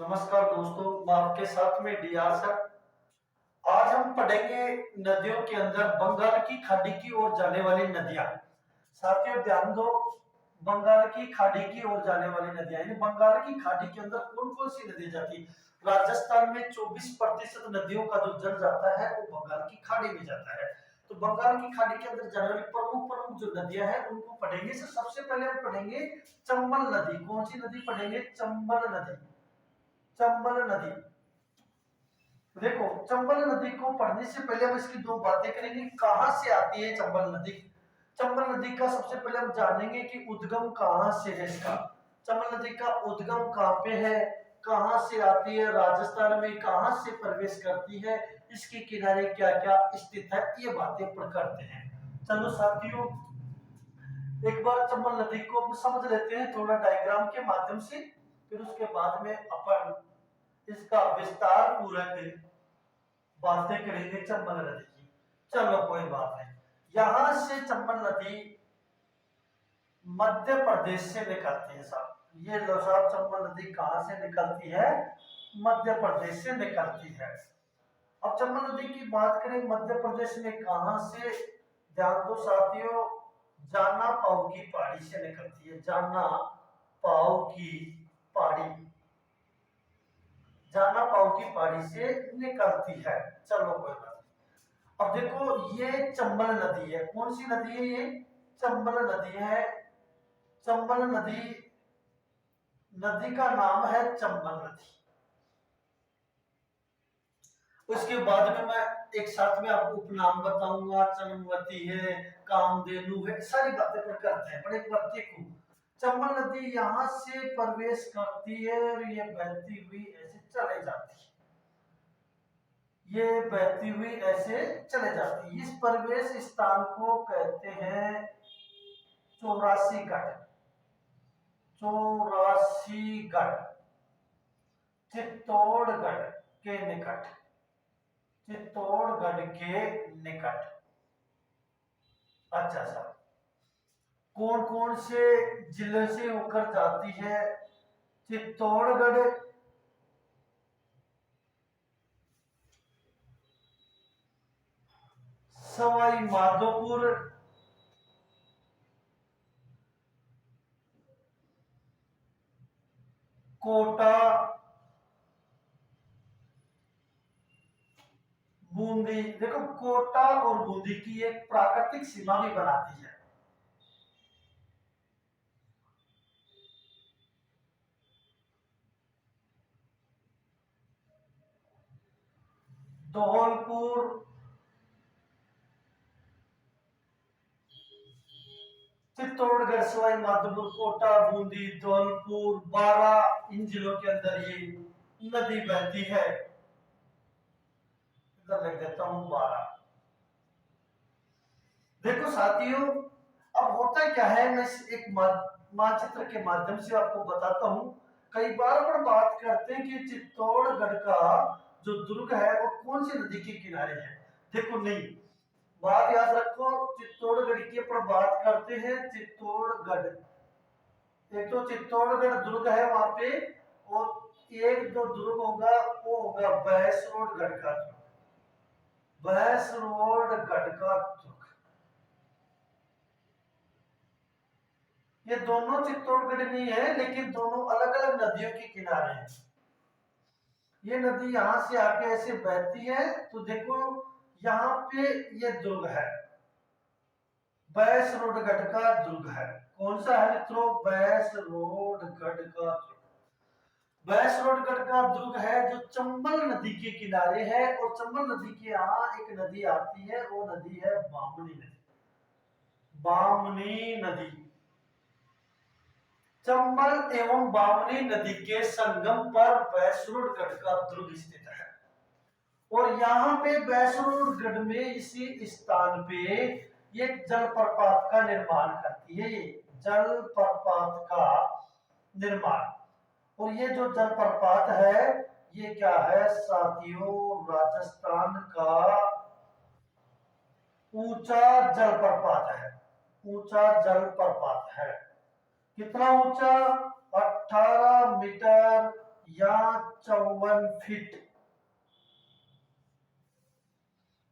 नमस्कार दोस्तों, मैं आपके साथ में डीआर सर। आज हम पढ़ेंगे नदियों के अंदर बंगाल की खाड़ी की ओर जाने वाली नदियां। साथियों ध्यान दो, बंगाल की खाड़ी की ओर जाने वाली नदियां यानी बंगाल की खाड़ी के अंदर कौन कौन सी नदियां जाती हैं। राजस्थान में 24% नदियों का जो जल जाता है वो बंगाल की खाड़ी में जाता है। तो बंगाल की खाड़ी के अंदर जाने वाली प्रमुख प्रमुख जो नदियां हैं उनको पढ़ेंगे। सबसे पहले हम पढ़ेंगे चंबल नदी। कौन सी नदी पढ़ेंगे? चंबल नदी। चंबल नदी। देखो, चंबल नदी को पढ़ने से पहले हम इसकी दो बातें करेंगे। कहां से आती है चंबल नदी? चंबल नदी का सबसे पहले हम जानेंगे कि उद्गम कहां से है इसका। चंबल नदी का उद्गम कहां पे है, कहां से आती है, राजस्थान में कहां से प्रवेश करती है, इसके किनारे क्या क्या स्थित है, ये बातें करते हैं। चलो साथियों, एक बार चंबल नदी को हम समझ लेते हैं थोड़ा डायग्राम के माध्यम से, फिर उसके बाद में अपन इसका विस्तार पूर्वक बातें करेंगे चंबल नदी की। चलो कोई बात नहीं। यहां से चंबल नदी मध्य प्रदेश से निकलती है साहब। ये लो साहब, चंबल नदी कहां से निकलती है? मध्य प्रदेश से निकलती है। अब चंबल नदी की बात करें मध्य प्रदेश में कहां से, ध्यान दो साथियों, जाना पाव की पहाड़ी से निकलती है। जाना पाव की पहाड़ी, जाना पाव की पहाड़ी से निकलती है। चलो कोई बात नहीं। अब देखो, ये चंबल नदी है। कौन सी नदी है ये? चंबल नदी है। चंबल नदी, नदी का नाम है चंबल नदी। उसके बाद में मैं एक साथ में आपको उपनाम बताऊंगा। चनमवती है, कामधेनु है, सारी बातें पर करते हैं। पर एक बात देखो, चंबल नदी यहाँ से प्रवेश करती है और ये बहती हुई ऐसे चले जाती है। ये बहती हुई ऐसे चले जाती है। इस प्रवेश स्थान को कहते हैं चौरासीगढ़। चौरासीगढ़ चित्तौड़गढ़ के निकट, चित्तौड़गढ़ के निकट। अच्छा सर, कौन कौन से जिले से होकर जाती है? चित्तौड़गढ़, सवाई माधोपुर, कोटा, बूंदी। देखो, कोटा और बूंदी की एक प्राकृतिक सीमा भी बनाती है। धौलपुर, चित्तौड़गढ़, सवाई माधोपुर, कोटा, बूंदी, धौलपुर, 12 इन जिलों के अंदर ये नदी बहती है। इधर लिख देता हूं 12। देखो साथियों, अब होता क्या है, मैं एक मानचित्र के माध्यम से आपको बताता हूं। कई बार अपन बात करते हैं कि चित्तौड़गढ़ का जो दुर्ग है वो कौन सी नदी के किनारे है। देखो नहीं, बात याद रखो, चित्तौड़गढ़ की अपन बात करते हैं। चित्तौड़गढ़, एक तो चित्तौड़गढ़ दुर्ग है वहां पे, और एक जो दुर्ग होगा वो होगा भैंसरोडगढ़ का दुर्ग। भैंसरोडगढ़ का दुर्ग, ये दोनों चित्तौड़गढ़ में है लेकिन दोनों अलग अलग नदियों के किनारे हैं। ये नदी यहां से आके ऐसे बहती है, तो देखो यहाँ पे ये दुर्ग है, भैंसरोडगढ़ का दुर्ग है। कौन सा है मित्रों? भैंसरोडगढ़ का दुर्ग। भैंसरोडगढ़ का दुर्ग है जो चंबल नदी के किनारे है। और चंबल नदी के यहाँ एक नदी आती है, वो नदी है बामनी नदी। बामनी नदी, चंबल एवं बामनी नदी के संगम पर भैंसरोडगढ़ का दुर्ग स्थित है। और यहाँ पे भैंसरोडगढ़ में इसी स्थान पे ये जलप्रपात का निर्माण करती है। ये जलप्रपात का निर्माण, और ये जो जलप्रपात है ये क्या है साथियों? राजस्थान का ऊंचा जलप्रपात है। ऊंचा जलप्रपात है। कितना ऊंचा? 18 मीटर या फीट।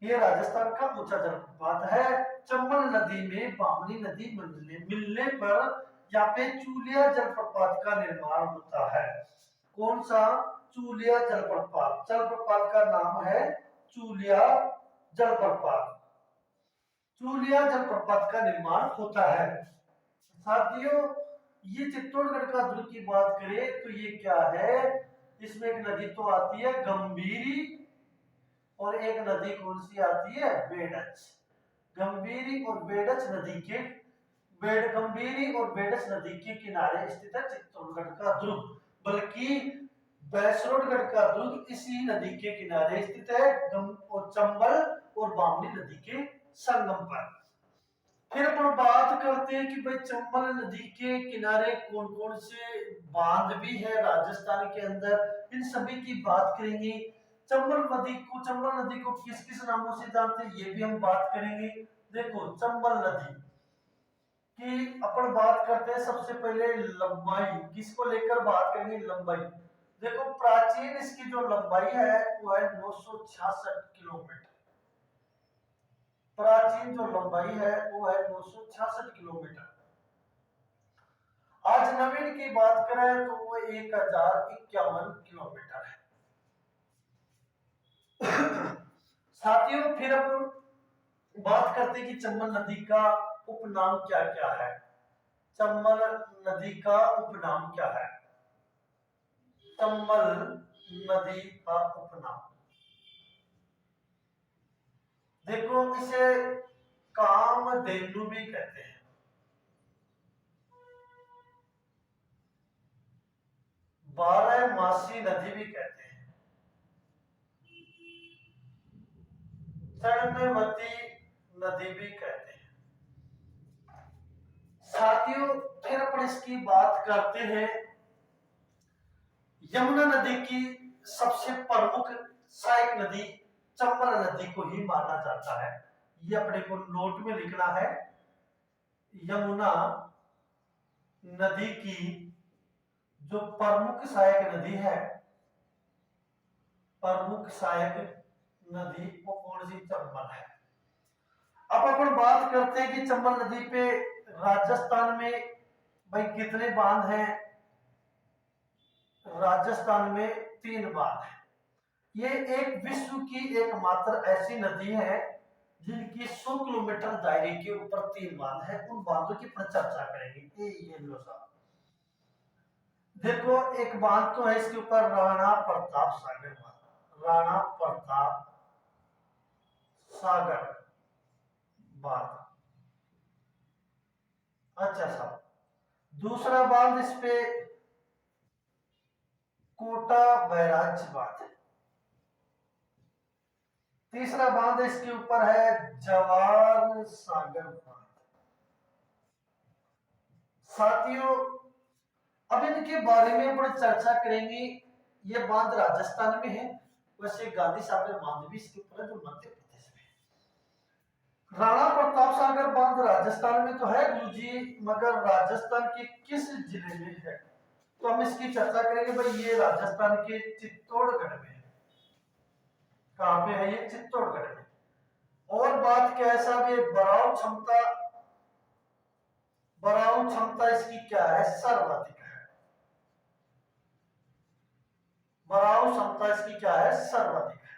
ये राजस्थान का ऊंचा जलप्रपात है। चंबल नदी में बामनी नदी मिलने पर यहाँ पे चूलिया जलप्रपात का निर्माण होता है। कौन सा? चूलिया जलप्रपात। जलप्रपात का नाम है चूलिया जलप्रपात। चूलिया जलप्रपात का निर्माण होता है। साथियों, ये चित्तौड़गढ़ का दुर्ग की बात करें तो ये क्या है? इसमें एक नदी तो आती है गंभीरी और एक नदी कौन सी आती है? बेडच। गंभीरी और बेडच नदी के गंभीरी और बेडच नदी के किनारे स्थित है चित्तौड़गढ़ का दुर्ग। बल्कि बैसरोडगढ़ का दुर्ग इसी नदी के किनारे स्थित है, और चंबल और बामनी नदी के संगम पर। फिर अपन बात करते हैं कि भाई चंबल नदी के किनारे कौन कौन से बांध भी है राजस्थान के अंदर, इन सभी की बात करेंगे। चंबल नदी को किस किस नामों से जानते हैं ये भी हम बात करेंगे। देखो, चंबल नदी की अपन बात करते हैं सबसे पहले लंबाई। किसको लेकर बात करेंगे? लंबाई। देखो, प्राचीन इसकी जो लंबाई है वो है 966 किलोमीटर। प्राचीन जो लंबाई है वो है 966 किलोमीटर। आज नवीन की बात करें तो वो 1051 किलोमीटर है। साथियों, फिर अब बात करते हैं कि चंबल नदी का उपनाम क्या क्या है। चंबल नदी का उपनाम क्या है? चंबल नदी का उपनाम, देखो, इसे कामधेनु भी कहते हैं। बारहमासी नदी भी कहते हैं। चरणवती नदी भी कहते हैं। साथियों, फिर अपन इसकी बात करते हैं। यमुना नदी की सबसे प्रमुख सहायक नदी चंबल नदी को ही माना जाता है। ये अपने को नोट में लिखना है। यमुना नदी की जो प्रमुख सहायक नदी है, प्रमुख सहायक नदी वो कौन सी? चंबल है। अब अपन बात करते हैं कि चंबल नदी पे राजस्थान में भाई कितने बांध हैं? राजस्थान में 3 बांध है। ये एक विश्व की एकमात्र ऐसी नदी है जिनकी 100 किलोमीटर दायरे के ऊपर 3 बांध है। उन बांधों की पर चर्चा करेंगे। ये लो साहब, देखो, एक बांध तो है इसके ऊपर, राणा प्रताप सागर बांध। राणा प्रताप सागर बांध। अच्छा साहब, दूसरा बांध इस पे कोटा बैराज बांध। तीसरा बांध इसके ऊपर है जवाहर सागर बांध। साथियों, अब इनके बारे में अपन चर्चा करेंगे। ये बांध राजस्थान में है। वैसे गांधी सागर बांध भी इसके ऊपर है जो मध्य प्रदेश में है। राणा प्रताप सागर बांध राजस्थान में तो है गुरुजी, मगर राजस्थान के किस जिले में है? तो हम इसकी चर्चा करेंगे। भाई ये राजस्थान के चित्तौड़गढ़ में है। कहां पे है? ये चित्तौड़गढ़ में। और बात क्या है साहब, ये बराऊ क्षमता इसकी क्या है? सर्वाधिक है। बराऊ क्षमता इसकी क्या है? सर्वाधिक है।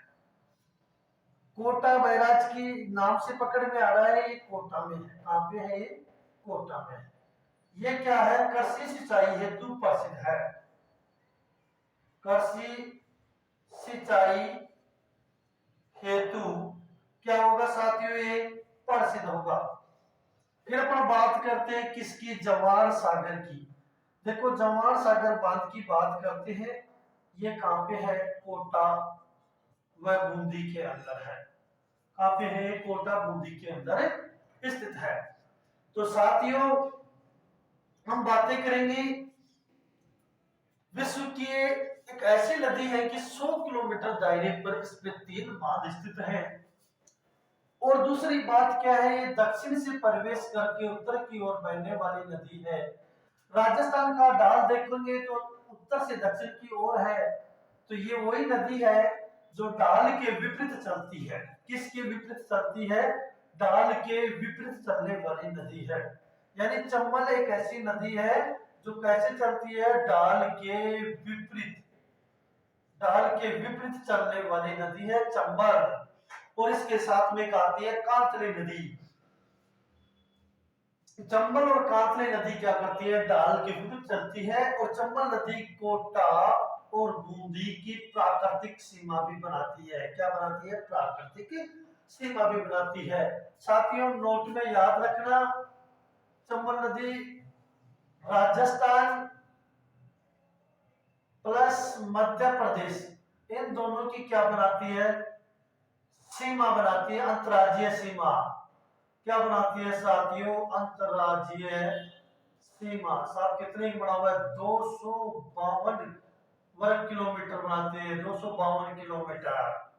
कोटा बैराज की नाम से पकड़ में आ रहा है, ये कोटा में है। कहां पे है? ये कोटा में है। ये क्या है? कृषि सिंचाई हेतु प्रसिद्ध है। कृषि सिंचाई हेतु क्या होगा साथियों? ये प्रसिद्ध होगा। फिर अपन बात करते हैं किसकी? जवाहर सागर की। देखो, जवाहर सागर बांध की बात करते हैं। ये कहां पे है? कोटा व बूंदी के अंदर है। कहां पे है? कोटा बूंदी के अंदर स्थित है। तो साथियों, हम बातें करेंगे विश्व की एक ऐसी नदी है कि 100 किलोमीटर दायरे पर इसमें 3 बांध स्थित हैं। और दूसरी बात क्या है? ये दक्षिण से प्रवेश करके उत्तर की ओर बहने वाली नदी है। राजस्थान का ढाल देखेंगे तो उत्तर से दक्षिण की ओर है। तो ये वही नदी है जो ढाल के विपरीत चलती है। किसके विपरीत चलती है? ढाल के विपरीत चलने वाली नदी है। यानी चंबल एक ऐसी नदी है जो कैसे चलती है? ढाल के विपरीत, ढाल के विपरीत चलने वाली नदी है चंबल। और इसके साथ में आती है कांतली नदी। चंबल और कांतली नदी क्या करती है? ढाल के विपरीत चलती है। और चंबल नदी कोटा और बूंदी की प्राकृतिक सीमा भी बनाती है। क्या बनाती है? प्राकृतिक सीमा भी बनाती है। साथियों नोट में याद रखना, चंबल नदी राजस्थान प्लस मध्य प्रदेश, इन दोनों की क्या बनाती है? सीमा बनाती है, अंतर्राज्यीय सीमा। क्या बनाती है साथियों? अंतर्राज्यीय सीमा। साहब कितने की बना हुआ है? 252 वर्ग किलोमीटर बनाते हैं, 252 किलोमीटर।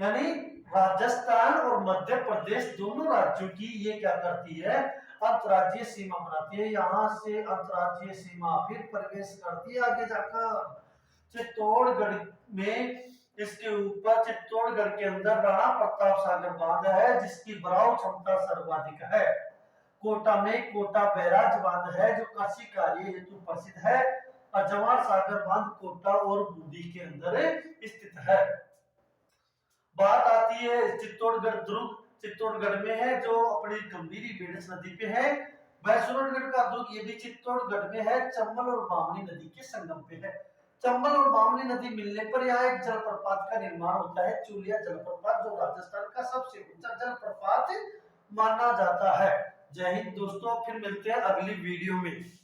यानी राजस्थान और मध्य प्रदेश दोनों राज्यों की ये क्या करती है? अंतर्राज्यीय सीमा बनाती है। यहां से अंतर्राज्यीय सीमा फिर प्रवेश करती है आगे जाकर चित्तौड़गढ़ में। इसके ऊपर चित्तौड़गढ़ के अंदर राणा प्रताप सागर बांध है जिसकी भराव क्षमता सर्वाधिक है। कोटा में कोटा बैराज बांध है जो कृषि कार्य हेतु प्रसिद्ध है। और जवाहर सागर बांध कोटा और बूंदी के अंदर स्थित है। बात आती है चित्तौड़गढ़ दुर्ग, चित्तौड़गढ़ में है जो अपनी गंभीरी बेडस नदी पे है। बैसुरगढ़ का दुर्ग ये भी चित्तौड़गढ़ में है, चंबल और बामनी नदी के संगम पे है। चंबल और बामनी नदी मिलने पर यहाँ एक जलप्रपात का निर्माण होता है, चूलिया जलप्रपात, जो राजस्थान का सबसे ऊंचा जलप्रपात माना जाता है। जय हिंद दोस्तों, फिर मिलते हैं अगली वीडियो में।